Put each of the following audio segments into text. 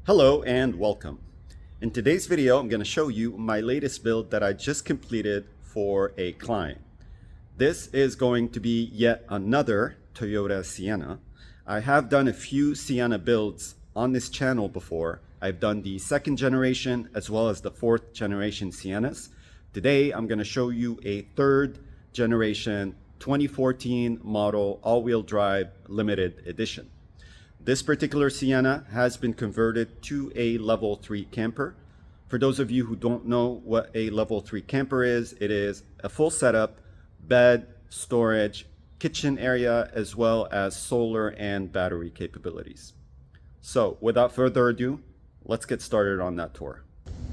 Hello and welcome. In today's video, I'm going to show you my latest build that I just completed for a client. This is going to be yet another Toyota Sienna. I have done a few Sienna builds on this channel before. I've done the second generation as well as the fourth generation Siennas. Today, I'm going to show you a third generation 2014 model all-wheel drive limited edition. This particular Sienna has been converted to a level 3 camper. For those of you who don't know what a level 3 camper is, it is a full setup, bed, storage, kitchen area, as well as solar and battery capabilities. So without further ado, let's get started on that tour.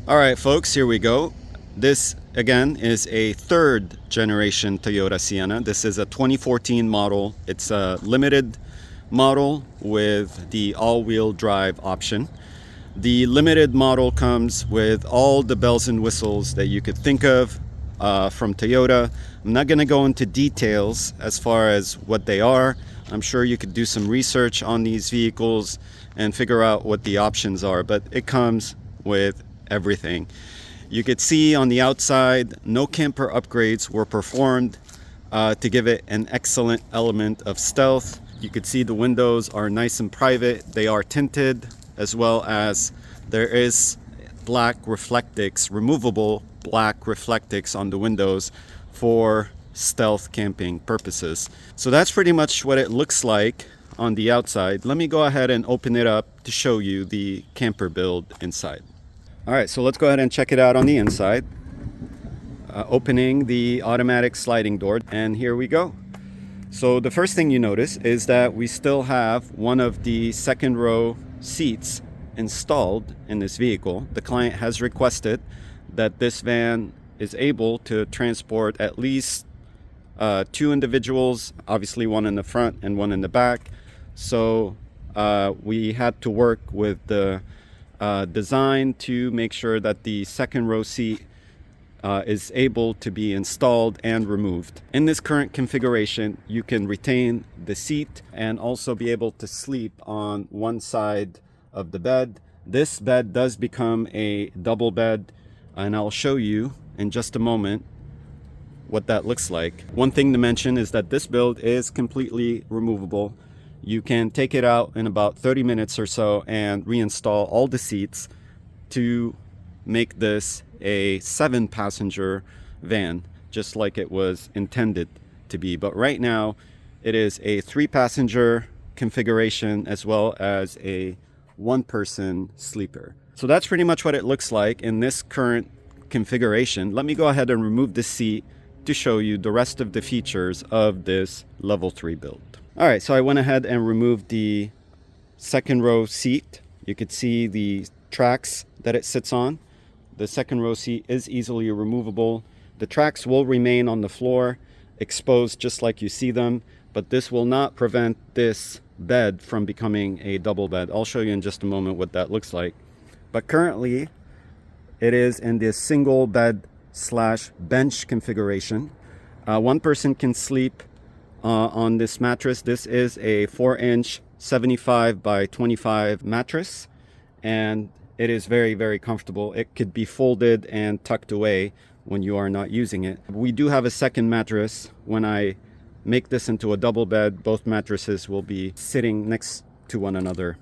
All right, folks, here we go. This again is a third generation Toyota Sienna. This is a 2014 model. It's a limited model with the all-wheel drive option. The limited model comes with all the bells and whistles that you could think of from Toyota. I'm not going to go into details as far as what they are. I'm sure you could do some research on these vehicles and figure out what the options are, but it comes with everything. You could see on the outside, no camper upgrades were performed to give it an excellent element of stealth. You could see the windows are nice and private. They are tinted, as well as there is black reflectix, removable black reflectix on the windows for stealth camping purposes. So that's pretty much what it looks like on the outside. Let me go ahead and open it up to show you the camper build inside. All right, so let's go ahead and check it out on the inside. Opening the automatic sliding door, and here we go. So the first thing you notice is that we still have one of the second row seats installed in this vehicle. The client has requested that this van is able to transport at least 2 individuals, obviously one in the front and one in the back. So we had to work with the design to make sure that the second row seat is able to be installed and removed. In this current configuration, you can retain the seat and also be able to sleep on one side of the bed. This bed does become a double bed, and I'll show you in just a moment what that looks like. One thing to mention is that this build is completely removable. You can take it out in about 30 minutes or so and reinstall all the seats to make this a 7-passenger van, just like it was intended to be. But right now it is a 3-passenger configuration as well as a 1-person sleeper. So that's pretty much what it looks like in this current configuration. Let me go ahead and remove the seat to show you the rest of the features of this level 3 build. All right, so I went ahead and removed the second row seat. You could see the tracks that it sits on. The second row seat is easily removable. The tracks will remain on the floor, exposed just like you see them, but this will not prevent this bed from becoming a double bed. I'll show you in just a moment what that looks like. But currently, it is in this single bed / bench configuration. One person can sleep on this mattress. This is a 4-inch 75 by 25 mattress, and it is very, very comfortable. It could be folded and tucked away when you are not using it. We do have a second mattress. When I make this into a double bed, both mattresses will be sitting next to one another.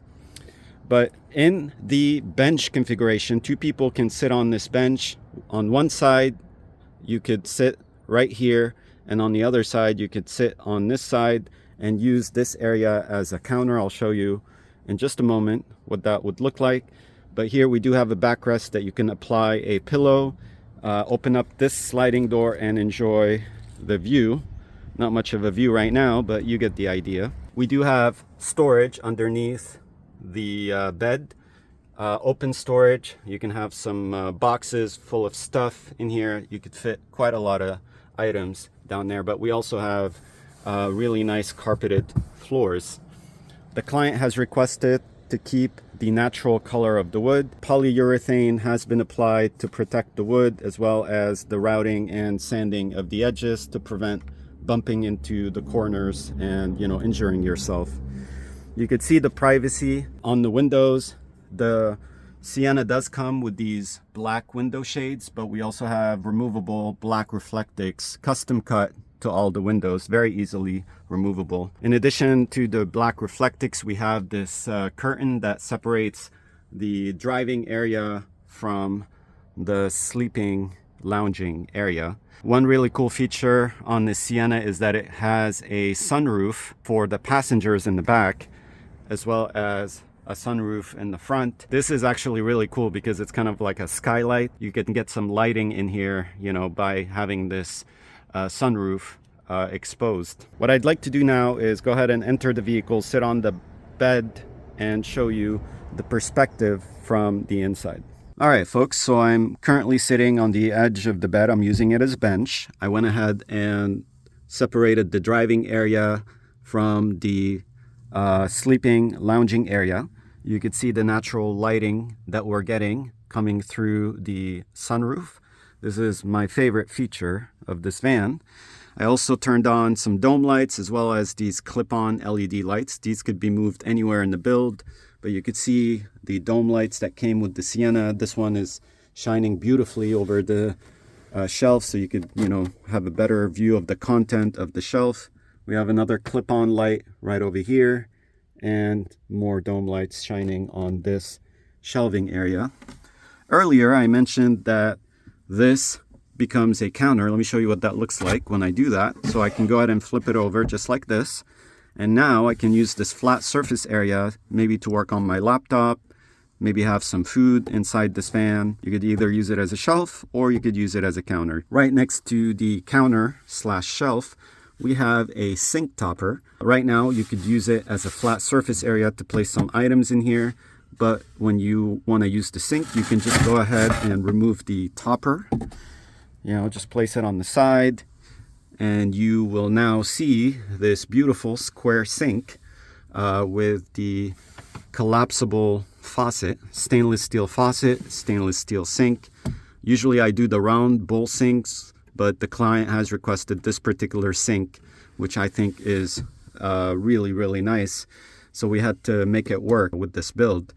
But in the bench configuration, 2 people can sit on this bench. On one side, you could sit right here, and on the other side, you could sit on this side and use this area as a counter. I'll show you in just a moment what that would look like. But here we do have a backrest that you can apply a pillow, open up this sliding door and enjoy the view. Not much of a view right now, but you get the idea. We do have storage underneath the bed, open storage. You can have some boxes full of stuff in here. You could fit quite a lot of items down there, but we also have really nice carpeted floors. The client has requested to keep the natural color of the wood. Polyurethane has been applied to protect the wood, as well as the routing and sanding of the edges to prevent bumping into the corners and injuring yourself. You could see the privacy on the windows. The Sienna does come with these black window shades, but we also have removable black reflectics custom cut to all the windows, very easily removable. In addition to the black reflectics, we have this curtain that separates the driving area from the sleeping lounging area. One really cool feature on this Sienna is that it has a sunroof for the passengers in the back, as well as a sunroof in the front. This is actually really cool because it's kind of like a skylight. You can get some lighting in here, you know, by having this sunroof exposed. What I'd like to do now is go ahead and enter the vehicle, sit on the bed, and show you the perspective from the inside. All right, folks, so I'm currently sitting on the edge of the bed. I'm using it as a bench. I went ahead and separated the driving area from the sleeping lounging area. You could see the natural lighting that we're getting coming through the sunroof. This is my favorite feature of this van. I also turned on some dome lights as well as these clip-on LED lights. These could be moved anywhere in the build, but you could see the dome lights that came with the Sienna. This one is shining beautifully over the shelf, so you could, you know, have a better view of the content of the shelf. We have another clip-on light right over here and more dome lights shining on this shelving area. Earlier, I mentioned that this becomes a counter. Let me show you what that looks like when I do that. So I can go ahead and flip it over just like this. And now I can use this flat surface area maybe to work on my laptop, maybe have some food inside this van. You could either use it as a shelf or you could use it as a counter. Right next to the counter slash shelf, we have a sink topper. Right now, you could use it as a flat surface area to place some items in here. But when you want to use the sink, you can just go ahead and remove the topper. You know, just place it on the side. And you will now see this beautiful square sink with the collapsible faucet, stainless steel faucet, stainless steel sink. Usually I do the round bowl sinks, but the client has requested this particular sink, which I think is really, really nice. So we had to make it work with this build.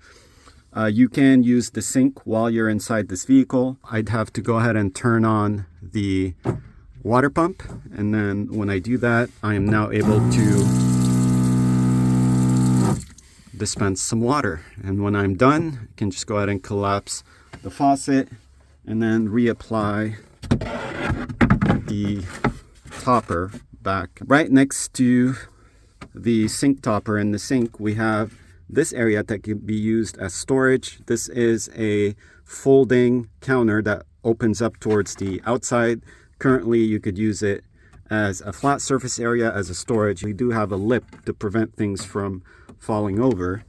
You can use the sink while you're inside this vehicle. I'd have to go ahead and turn on the water pump, and then when I do that, I am now able to dispense some water. And when I'm done, I can just go ahead and collapse the faucet and then reapply the topper back. Right next to the sink topper and the sink, we have this area that can be used as storage. This is a folding counter that opens up towards the outside. Currently, you could use it as a flat surface area, as a storage. We do have a lip to prevent things from falling over.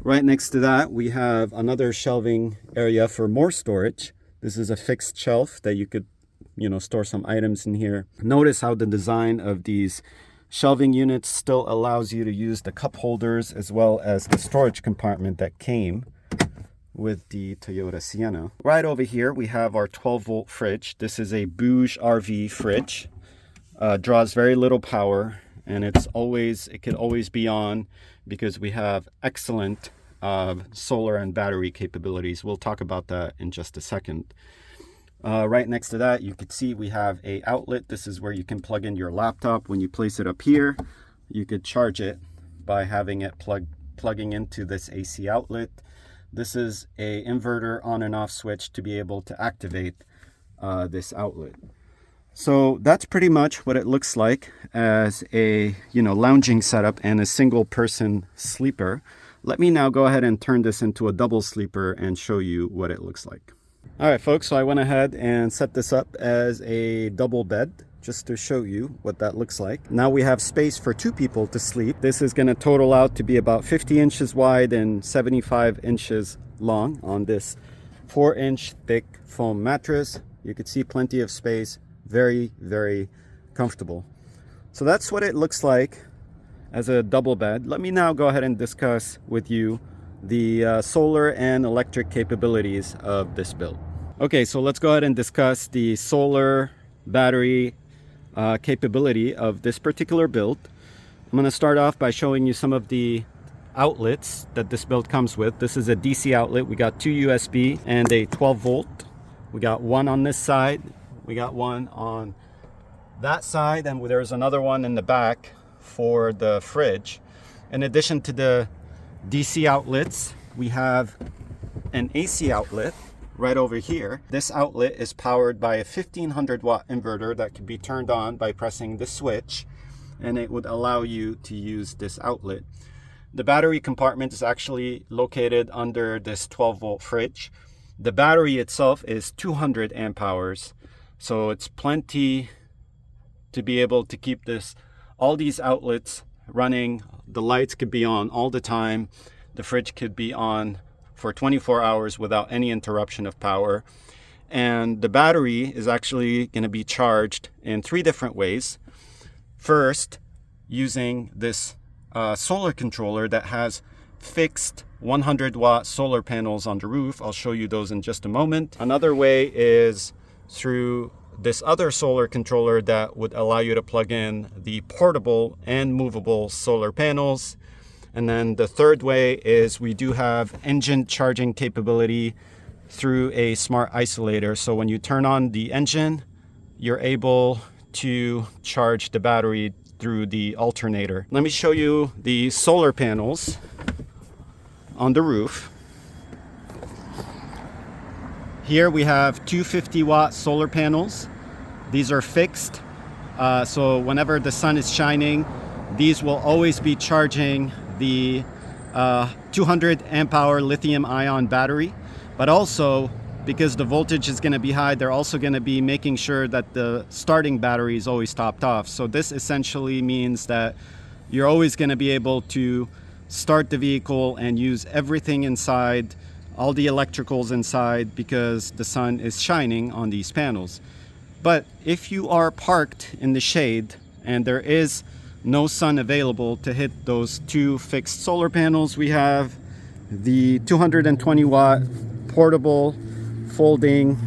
Right next to that, we have another shelving area for more storage. This is a fixed shelf that you could, you know, store some items in here. Notice how the design of these shelving units still allows you to use the cup holders as well as the storage compartment that came with the Toyota Sienna. Right over here, we have our 12-volt fridge. This is a Bouge RV fridge. Draws very little power, and it can always be on because we have excellent solar and battery capabilities. We'll talk about that in just a second. Right next to that, you can see we have a outlet. This is where you can plug in your laptop. When you place it up here, you could charge it by having it plugging into this AC outlet. This is a inverter on and off switch to be able to activate this outlet. So that's pretty much what it looks like as a, you know, lounging setup and a single person sleeper. Let me now go ahead and turn this into a double sleeper and show you what it looks like. All right, folks, so I went ahead and set this up as a double bed just to show you what that looks like. Now we have space for 2 people to sleep. This is going to total out to be about 50 inches wide and 75 inches long on this 4-inch thick foam mattress. You can see plenty of space, very, very comfortable. So that's what it looks like as a double bed. Let me now go ahead and discuss with you the solar and electric capabilities of this build. Okay, so let's go ahead and discuss the solar battery capability of this particular build. I'm going to start off by showing you some of the outlets that this build comes with. This is a DC outlet. We got 2 USB and a 12 volt. We got one on this side. We got one on that side, and there's another one in the back for the fridge. In addition to the DC outlets, we have an AC outlet right over here. This outlet is powered by a 1500 watt inverter that can be turned on by pressing the switch, and it would allow you to use this outlet. The battery compartment is actually located under this 12 volt fridge. The battery itself is 200 amp hours, so it's plenty to be able to keep all these outlets running. The lights could be on all the time. The fridge could be on for 24 hours without any interruption of power. And the battery is actually going to be charged in 3 different ways. First, using this solar controller that has fixed 100 watt solar panels on the roof. I'll show you those in just a moment. Another way is through this other solar controller that would allow you to plug in the portable and movable solar panels. And then the third way is we do have engine charging capability through a smart isolator. So when you turn on the engine, you're able to charge the battery through the alternator. Let me show you the solar panels on the roof. Here we have 250 watt solar panels. These are fixed, so whenever the sun is shining, these will always be charging the 200 amp hour lithium ion battery. But also, because the voltage is going to be high, they're also going to be making sure that the starting battery is always topped off. So this essentially means that you're always going to be able to start the vehicle and use everything inside, all the electricals inside, because the sun is shining on these panels. But if you are parked in the shade and there is no sun available to hit those 2 fixed solar panels, we have the 220 watt portable folding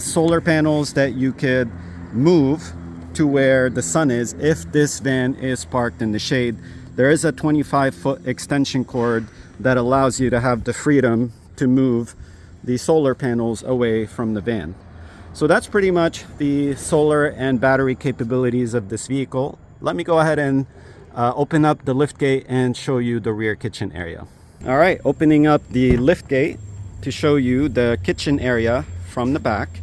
solar panels that you could move to where the sun is if this van is parked in the shade. There is a 25-foot extension cord that allows you to have the freedom to move the solar panels away from the van. So that's pretty much the solar and battery capabilities of this vehicle. Let me go ahead and open up the lift gate and show you the rear kitchen area. All right, opening up the lift gate to show you the kitchen area from the back.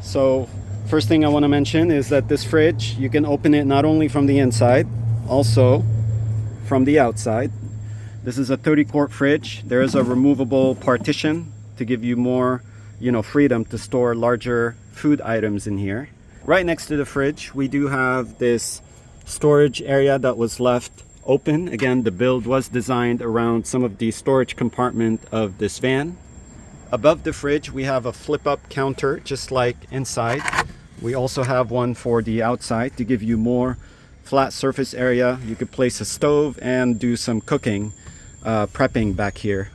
So first thing I want to mention is that this fridge, you can open it not only from the inside, also from the outside. This is a 30 quart fridge. There is a removable partition to give you more, freedom to store larger food items in here. Right next to the fridge, we do have this storage area that was left open. Again, the build was designed around some of the storage compartment of this van. Above the fridge, we have a flip-up counter, just like inside. We also have one for the outside to give you more flat surface area. You could place a stove and do some cooking, prepping back here.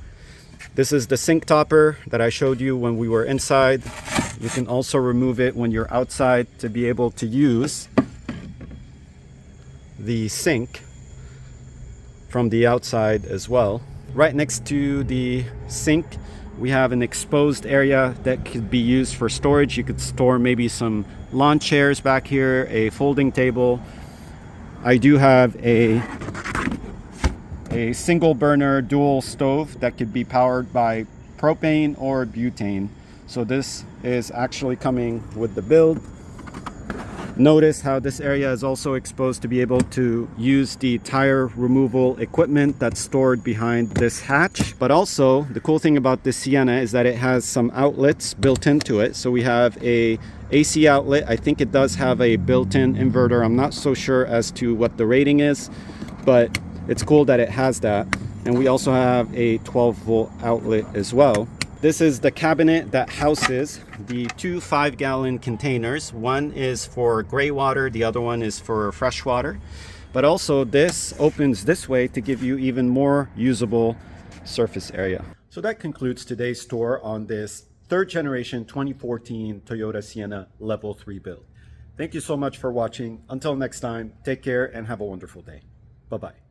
This is the sink topper that I showed you when we were inside. You can also remove it when you're outside to be able to use the sink from the outside as well. Right next to the sink, we have an exposed area that could be used for storage. You could store maybe some lawn chairs back here, a folding table. I do have a single burner dual stove that could be powered by propane or butane. So this is actually coming with the build. Notice how this area is also exposed to be able to use the tire removal equipment that's stored behind this hatch. But also, the cool thing about this Sienna is that it has some outlets built into it. So we have a AC outlet. I think it does have a built-in inverter. I'm not so sure as to what the rating is, but it's cool that it has that. And we also have a 12 volt outlet as well. This is the cabinet that houses the two 5-gallon containers. One is for gray water, the other one is for fresh water. But also this opens this way to give you even more usable surface area. So that concludes today's tour on this third generation 2014 Toyota Sienna Level 3 build. Thank you so much for watching. Until next time, take care and have a wonderful day. Bye-bye.